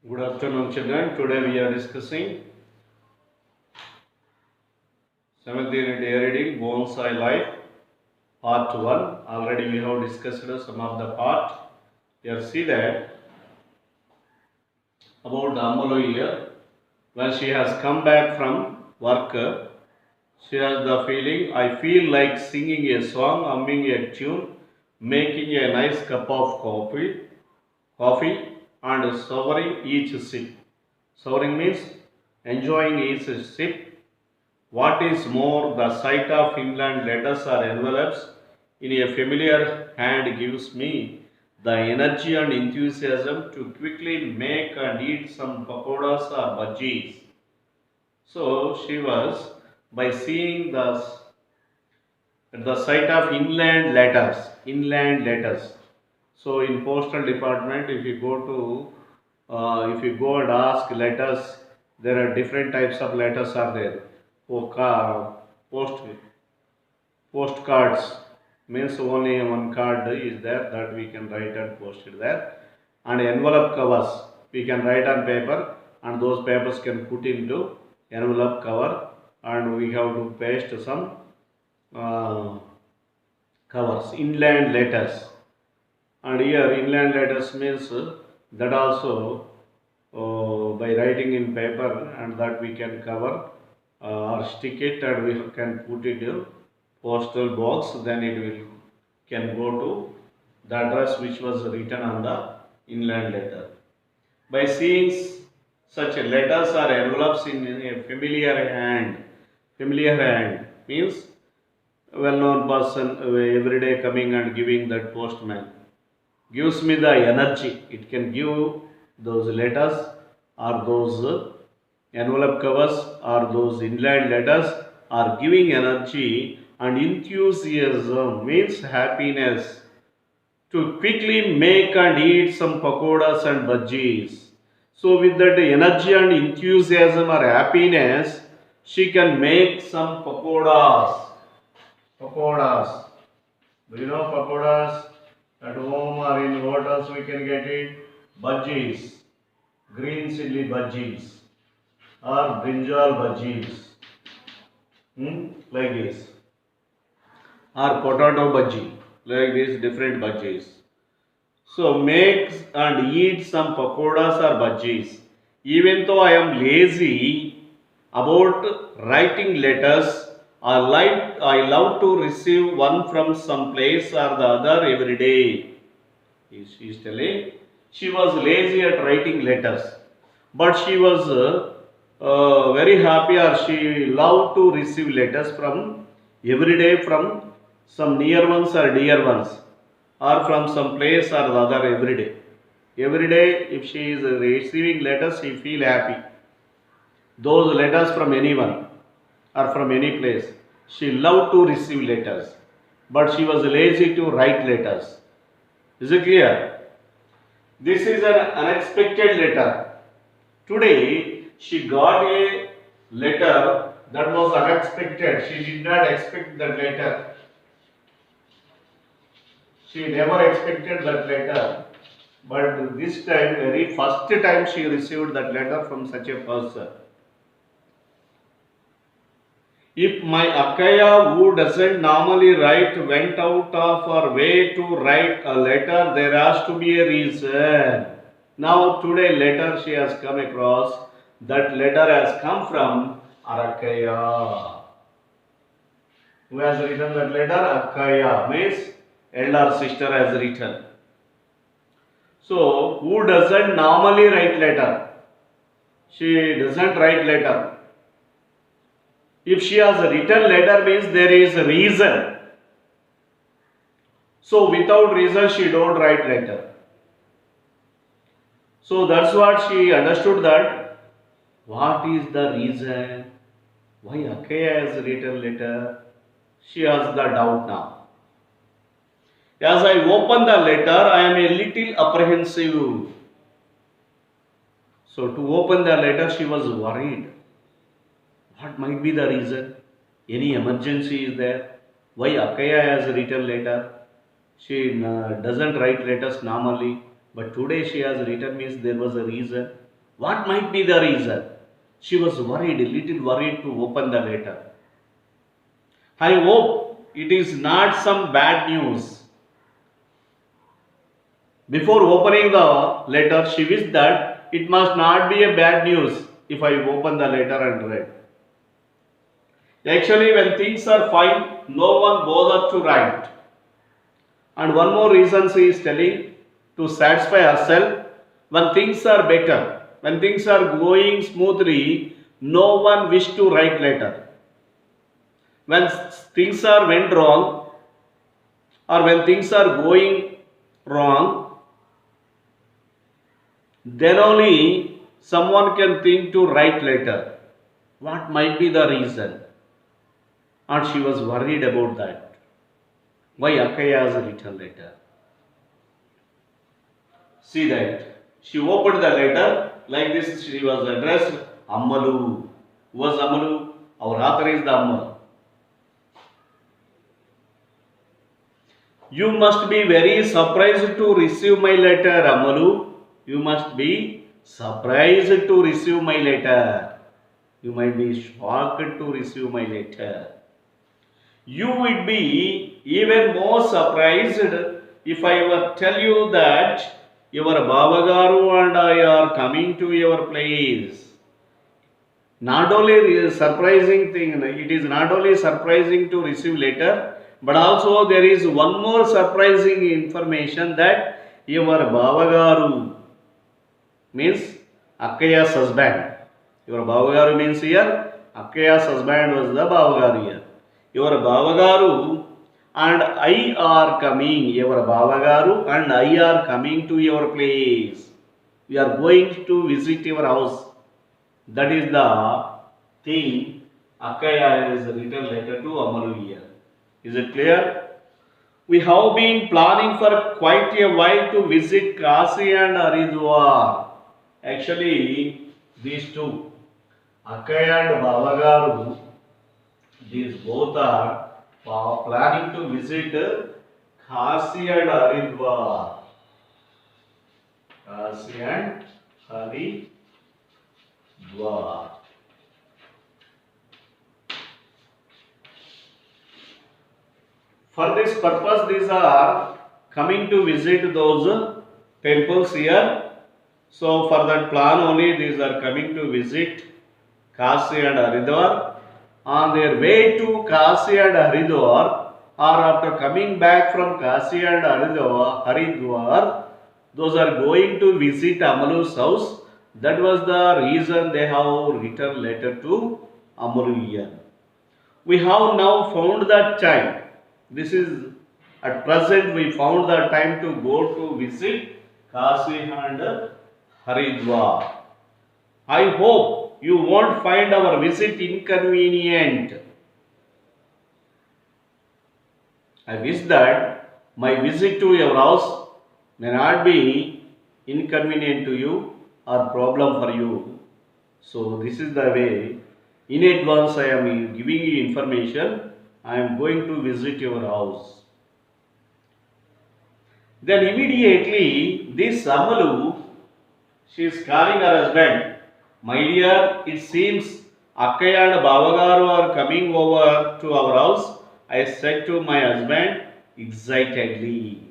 Good afternoon, children. Today we are discussing 7th unit air reading Bonsai Life Part 1. Already we have discussed some of the part. Here see that about Amalo here. When she has come back from work, she has the feeling, I feel like singing a song, humming a tune, making a nice cup of coffee and savoring each sip. Savoring means enjoying each sip. What is more, the sight of inland letters or envelopes in a familiar hand gives me the energy and enthusiasm to quickly make and eat some pakoras or bhajis. So she was, by seeing the sight of inland letters. So in postal department, if you go and ask letters, there are different types of letters are there. Post postcards means only one card is there that we can write and post it there, and envelope covers we can write on paper and those papers can put into envelope cover, and we have to paste some uh, covers inland letters. And here inland letters means that also by writing in paper, and that we can cover or stick it and we can put it in postal box, then it will can go to the address which was written on the inland letter. By seeing such letters or envelopes in a familiar hand means well-known person every day coming and giving that postman gives me the energy. It can give those letters or those envelope covers or those inland letters are giving energy and enthusiasm means happiness to quickly make and eat some pakoras and bhajis. So with that energy and enthusiasm or happiness, she can make some pakoras. Pakoras. Do you know pakoras? At home or in hotels we can get it. Bhajis, green chili bhajis or brinjal bhajis. Like this. Or potato bhaji. Like this different bhajis. So make and eat some pakoras or bhajis. Even though I am lazy about writing letters, I love to receive one from some place or the other every day. She is telling she was lazy at writing letters, but she was very happy, or she loved to receive letters from every day from some near ones or dear ones, or from some place or the other every day. Every day, if she is receiving letters, she feel happy. Those letters from anyone or from any place, she loved to receive letters, but she was lazy to write letters. Is it clear? This is an unexpected letter. Today she got a letter that was unexpected. She did not expect that letter. She never expected that letter. But this time, very first time she received that letter from such a person. If my Akaya, who doesn't normally write, went out of her way to write a letter, there has to be a reason. Now today letter she has come across, that letter has come from Arakaya. Who has written that letter? Akaya means elder sister has written. So who doesn't normally write letter? She doesn't write letter. If she has written letter means there is a reason. So without reason she don't write letter. So that's what she understood, that what is the reason why Akaya has written letter. She has the doubt now. As I open the letter, I am a little apprehensive. So to open the letter, she was worried. What might be the reason? Any emergency is there? Why Akaya has written letter? She doesn't write letters normally, but today she has written means there was a reason. What might be the reason? She was worried, a little worried to open the letter. I hope it is not some bad news. Before opening the letter, she wished that it must not be a bad news if I open the letter and read. Actually, when things are fine, no one bothers to write. And one more reason she is telling to satisfy herself, when things are better, when things are going smoothly, no one wish to write letter. When things are went wrong or when things are going wrong, then only someone can think to write letter. What might be the reason? And she was worried about that. Why Akaya has written letter? See that. She opened the letter like this. She was addressed Ammalu. Who was Ammalu? Our author is the Amma. You must be very surprised to receive my letter, Ammalu. You must be surprised to receive my letter. You might be shocked to receive my letter. You would be even more surprised if I were tell you that your Babagaru and I are coming to your place. Not only a surprising thing, it is not only surprising to receive letter, but also there is one more surprising information that your Babagaru means Akkaya's husband. Your Babagaru means here Akkaya's husband was the Babagaru here. Your Babagaru and I are coming. Your Babagaru and I are coming to your place. We are going to visit your house. That is the thing Akkaya has written letter to Amalu here. Is it clear? We have been planning for quite a while to visit Kasi and Haridwar. Actually, these two, Akkaya and Babagaru, these both are planning to visit Kasi and Haridwar. Kasi and Haridwar. For this purpose, these are coming to visit those temples here. So, for that plan only, these are coming to visit Kasi and Haridwar. On their way to Kasi and Haridwar, or after coming back from Kasi and Haridwar, those are going to visit Amalu's house. That was the reason they have written letter to Amalu here. We have now found that time. This is at present we found the time to go to visit Kasi and Haridwar. I hope you won't find our visit inconvenient. I wish that my visit to your house may not be inconvenient to you or problem for you. So this is the way. In advance I am giving you information. I am going to visit your house. Then immediately this Amalu, she is calling her husband. My dear, it seems Akkaya and Babagaru are coming over to our house. I said to my husband excitedly.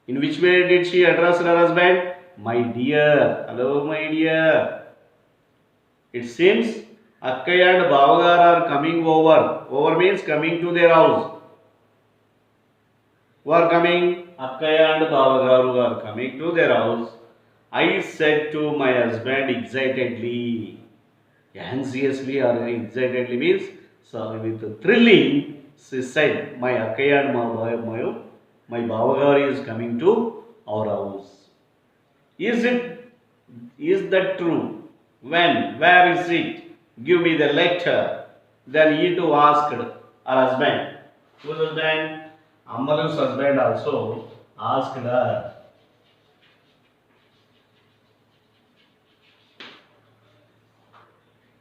In which way did she address her husband? My dear. Hello, my dear. It seems Akkaya and Babagaru are coming over. Over means coming to their house. Who are coming? Akkaya and Babagaru are coming to their house. I said to my husband excitedly. Anxiously or excitedly means with thrilling. She said, my Akkaya and my Babagaru is coming to our house. Is that true? When? Where is it? Give me the letter. Then he too asked her husband. Whose husband? Ammalu's husband also asked her.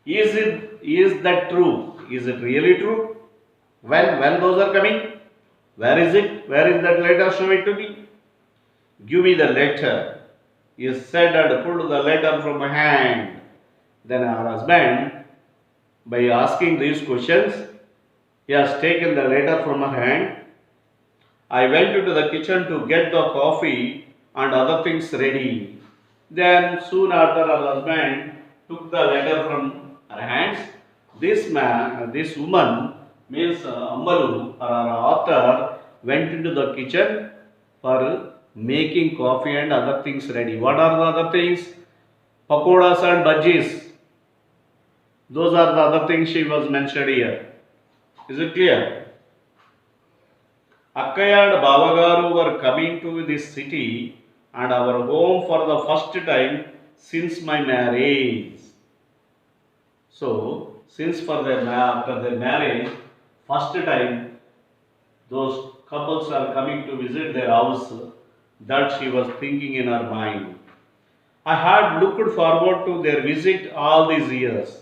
Is that true? Is it really true? When those are coming? Where is it? Where is that letter? Show it to me. Give me the letter. he said and pulled the letter from my hand. Then her husband, by asking these questions, he has taken the letter from her hand. I went into the kitchen to get the coffee and other things ready. Then soon after her husband took the letter from her hands. This woman means Ambalu or our author went into the kitchen for making coffee and other things ready. What are the other things? Pakodas and bhajis. Those are the other things she was mentioned here. Is it clear? Akkaya and Babagaru were coming to this city and our home for the first time since my marriage. So, since after their marriage, first time those couples are coming to visit their house, that she was thinking in her mind. I had looked forward to their visit all these years.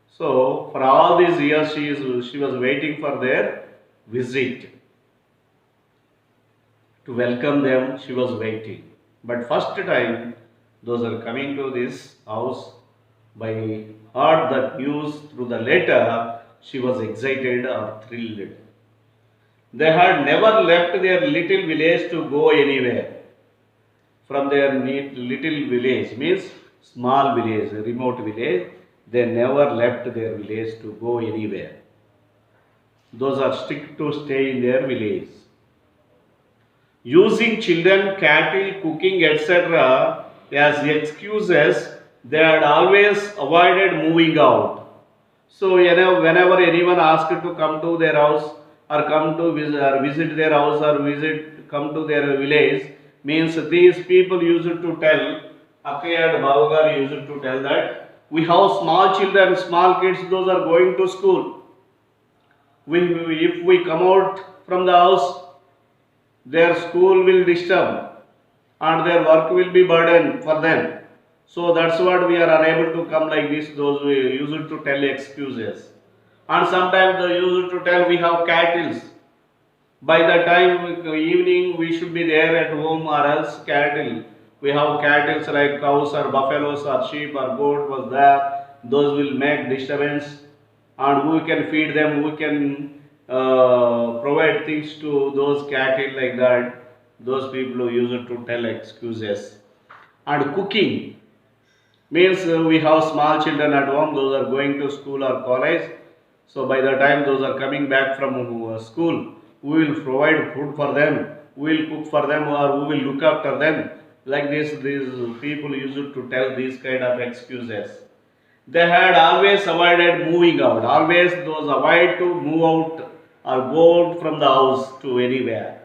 So, for all these years, she was waiting for their visit. To welcome them, she was waiting. But first time, those are coming to this house, by heard that news through the letter, she was excited or thrilled. They had never left their little village to go anywhere. From their little village, means small village, remote village, they never left their village to go anywhere. Those are strict to stay in their village. Using children, cattle, cooking, etc. as excuses, they had always avoided moving out. So, whenever anyone asked to come to their house or come to visit their house or come to their village, means these people used to tell, Akkaya and Bavagar used to tell that we have small children, small kids, those are going to school. If we come out from the house, their school will disturb and their work will be burden for them. So that's what we are unable to come like this. Those we used to tell excuses. And sometimes they used to tell we have cattle. By the time evening we should be there at home or else cattle. We have cattle like cows or buffaloes or sheep or goat was there. Those will make disturbance and who can feed them, who can provide things to those cattle like that. Those people who used to tell excuses. And cooking means we have small children at home, those are going to school or college. So by the time those are coming back from school, we will provide food for them, we will cook for them or we will look after them. Like this, these people used to tell these kind of excuses. They had always avoided moving out, always those avoid to move out or go out from the house to anywhere.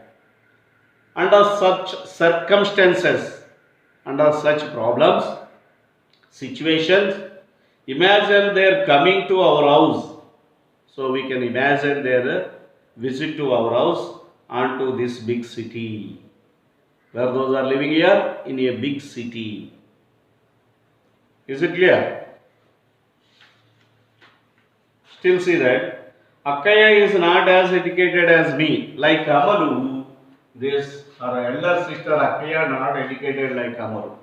Under such circumstances, under such problems, situations, imagine their coming to our house. So we can imagine their visit to our house and to this big city. Where those are living here? In a big city. Is it clear? Still see that Akkaya is not as educated as me. Like Amalu, this her elder sister Akkaya not educated like Amalu.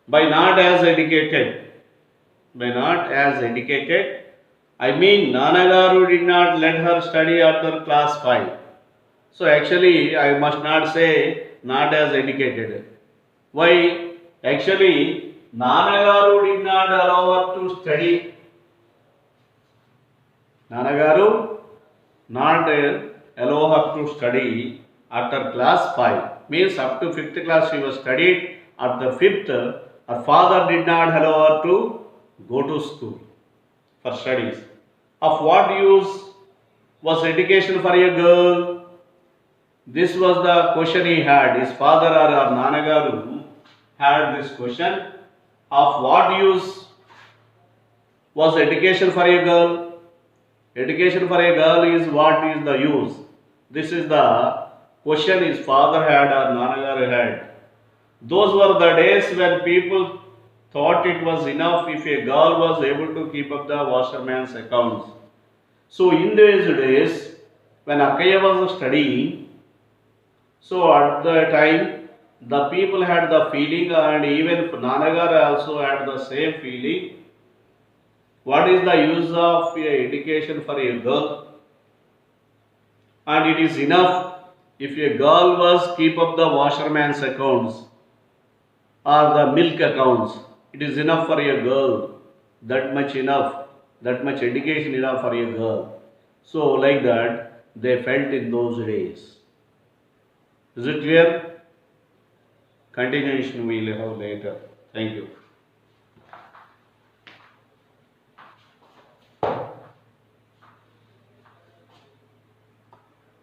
By not as educated, I mean Nanagaru did not let her study after class 5. So actually I must not say not as educated. Why? Actually Nanagaru did not allow her to study. Nanagaru not allow her to study after class 5. Means up to 5th class she was studied. After 5th, her father did not allow her to go to school for studies. Of what use was education for a girl? This was the question he had. His father or Nanagaru had this question. Of what use was education for a girl? Education for a girl is what is the use? This is the question his father had or Nanagaru had. Those were the days when people thought it was enough if a girl was able to keep up the washerman's accounts. So in these days, when Akkaya was studying, so at the time The people had the feeling, and even Nanagar also had the same feeling. What is the use of education for a girl? And it is enough if a girl was keep up the washerman's accounts or the milk accounts. It is enough for a girl. That much enough. That much education enough for a girl. So like that they felt in those days. Is it clear? Continuation we will have later. Thank you.